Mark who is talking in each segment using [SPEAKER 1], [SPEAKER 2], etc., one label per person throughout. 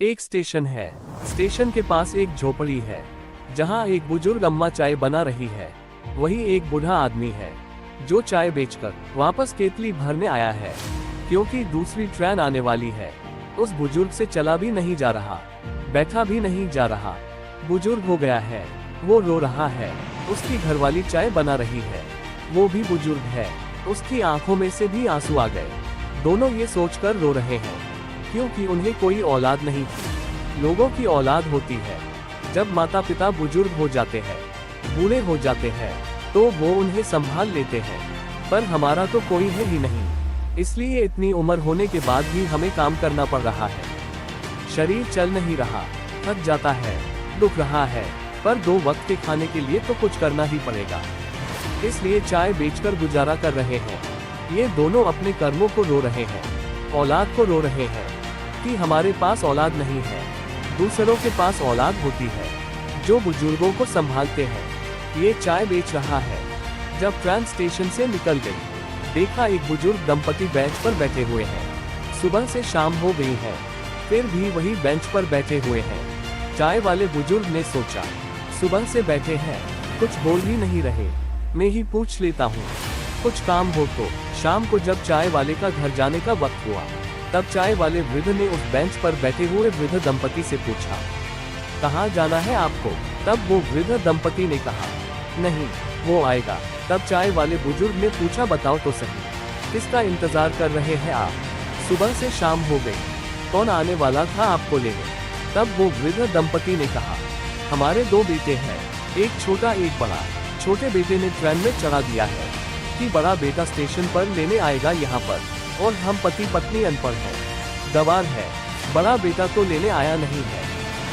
[SPEAKER 1] एक स्टेशन है। स्टेशन के पास एक झोपड़ी है जहां एक बुजुर्ग अम्मा चाय बना रही है। वही एक बूढ़ा आदमी है जो चाय बेचकर वापस केतली भरने आया है, क्योंकि दूसरी ट्रेन आने वाली है। उस बुजुर्ग से चला भी नहीं जा रहा, बैठा भी नहीं जा रहा। बुजुर्ग हो गया है, वो रो रहा है। उसकी घरवाली चाय बना रही है, वो भी बुजुर्ग है। उसकी आंखों में से भी आंसू आ गए। दोनों ये सोचकर रो रहे हैं क्योंकि उन्हें कोई औलाद नहीं थी। लोगों की औलाद होती है। जब माता पिता बुजुर्ग हो जाते हैं, बूढ़े हो जाते हैं, तो वो उन्हें संभाल लेते हैं। पर हमारा तो कोई है ही नहीं, इसलिए इतनी उम्र होने के बाद भी हमें काम करना पड़ रहा है। शरीर चल नहीं रहा, थक जाता है, दुख रहा है, पर 2 वक्त के खाने के लिए तो कुछ करना ही पड़ेगा। इसलिए चाय बेचकर गुजारा कर रहे हैं। ये दोनों अपने कर्मों को रो रहे हैं, औलाद को रो रहे हैं कि हमारे पास औलाद नहीं है। दूसरों के पास औलाद होती है जो बुजुर्गों को संभालते हैं। ये चाय बेच रहा है। जब ट्रेन स्टेशन से निकल गई, देखा एक बुजुर्ग दंपति बेंच पर बैठे हुए हैं। सुबह से शाम हो गई है, फिर भी वही बेंच पर बैठे हुए हैं। चाय वाले बुजुर्ग ने सोचा, सुबह से बैठे हैं, कुछ बोल ही नहीं रहे, मैं ही पूछ लेता हूँ, कुछ काम हो तो। शाम को जब चाय वाले का घर जाने का वक्त हुआ, तब चाय वाले वृद्ध ने उस बेंच पर बैठे हुए वृद्ध दंपति से पूछा, कहाँ जाना है आपको? तब वो वृद्ध दंपति ने कहा, नहीं, वो आएगा। तब चाय वाले बुजुर्ग ने पूछा, बताओ तो सही, किसका इंतजार कर रहे हैं आप? सुबह से शाम हो गई, कौन आने वाला था आपको लेने? तब वो वृद्ध दंपति ने कहा, हमारे 2 बेटे हैं, एक छोटा एक बड़ा। छोटे बेटे ने ट्रेन में चढ़ा दिया है कि बड़ा बेटा स्टेशन पर लेने आएगा यहाँ पर, और हम पति पत्नी अनपढ़ हैं, गवार है। बड़ा बेटा तो लेने आया नहीं है,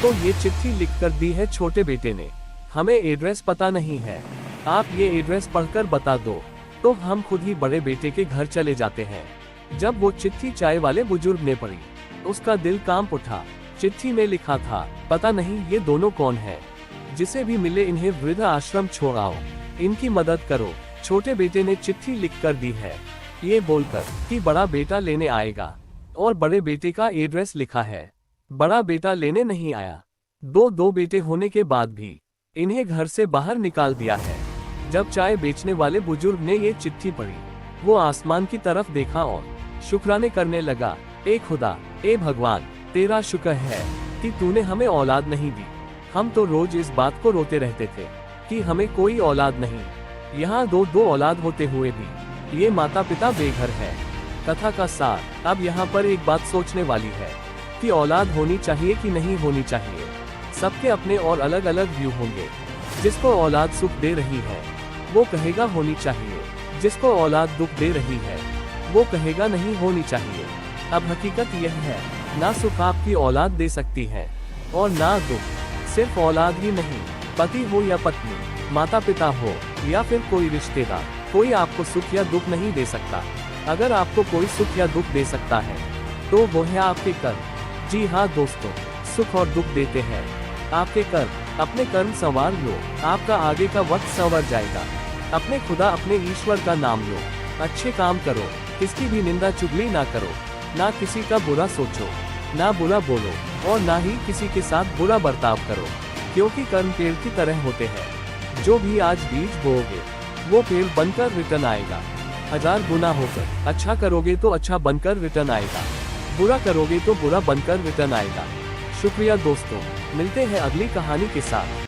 [SPEAKER 1] तो ये चिट्ठी लिख कर दी है छोटे बेटे ने। हमें एड्रेस पता नहीं है, आप ये एड्रेस पढ़कर बता दो, तो हम खुद ही बड़े बेटे के घर चले जाते हैं। जब वो चिट्ठी चाय वाले बुजुर्ग ने पढ़ी, उसका दिल कांप उठा। चिट्ठी में लिखा था, पता नहीं ये दोनों कौन है, जिसे भी मिले इन्हें वृद्ध आश्रम छोड़ाओ, इनकी मदद करो। छोटे बेटे ने चिट्ठी लिख कर दी है, ये बोलकर कि बड़ा बेटा लेने आएगा, और बड़े बेटे का एड्रेस लिखा है। बड़ा बेटा लेने नहीं आया। 2 बेटे होने के बाद भी इन्हें घर से बाहर निकाल दिया है। जब चाय बेचने वाले बुजुर्ग ने ये चिट्ठी पढ़ी, वो आसमान की तरफ देखा और शुक्राने करने लगा, ए खुदा, ए भगवान, तेरा शुक्र है कि तूने हमें औलाद नहीं दी। हम तो रोज इस बात को रोते रहते थे कि हमें कोई औलाद नहीं। यहाँ 2 औलाद होते हुए भी ये माता पिता बेघर है। कथा का सार, अब यहाँ पर एक बात सोचने वाली है कि औलाद होनी चाहिए कि नहीं होनी चाहिए। सबके अपने और अलग अलग व्यू होंगे। जिसको औलाद सुख दे रही है, वो कहेगा होनी चाहिए। जिसको औलाद दुख दे रही है, वो कहेगा नहीं होनी चाहिए। अब हकीकत यह है, ना सुख आपकी औलाद दे सकती है और ना दुख। सिर्फ औलाद ही नहीं, पति हो या पत्नी, माता पिता हो या फिर कोई रिश्तेदार, कोई आपको सुख या दुख नहीं दे सकता। अगर आपको कोई सुख या दुख दे सकता है, तो वो है आपके कर्म। जी हाँ दोस्तों, सुख और दुख देते हैं आपके कर्म। अपने कर्म संवार लो, आपका आगे का वक्त संवर जाएगा। अपने खुदा, अपने ईश्वर का नाम लो, अच्छे काम करो, किसकी भी निंदा चुगली ना करो, ना किसी का बुरा सोचो, ना बुरा बोलो, और ना ही किसी के साथ बुरा बर्ताव करो, क्योंकि कर्म पेड़ की तरह होते हैं। जो भी आज बीज बोओगे, वो पेड़ बनकर रिटर्न आएगा। 1000 गुना होकर अच्छा करोगे तो अच्छा बनकर रिटर्न आएगा, बुरा करोगे तो बुरा बनकर रिटर्न आएगा। शुक्रिया दोस्तों, मिलते हैं अगली कहानी के साथ।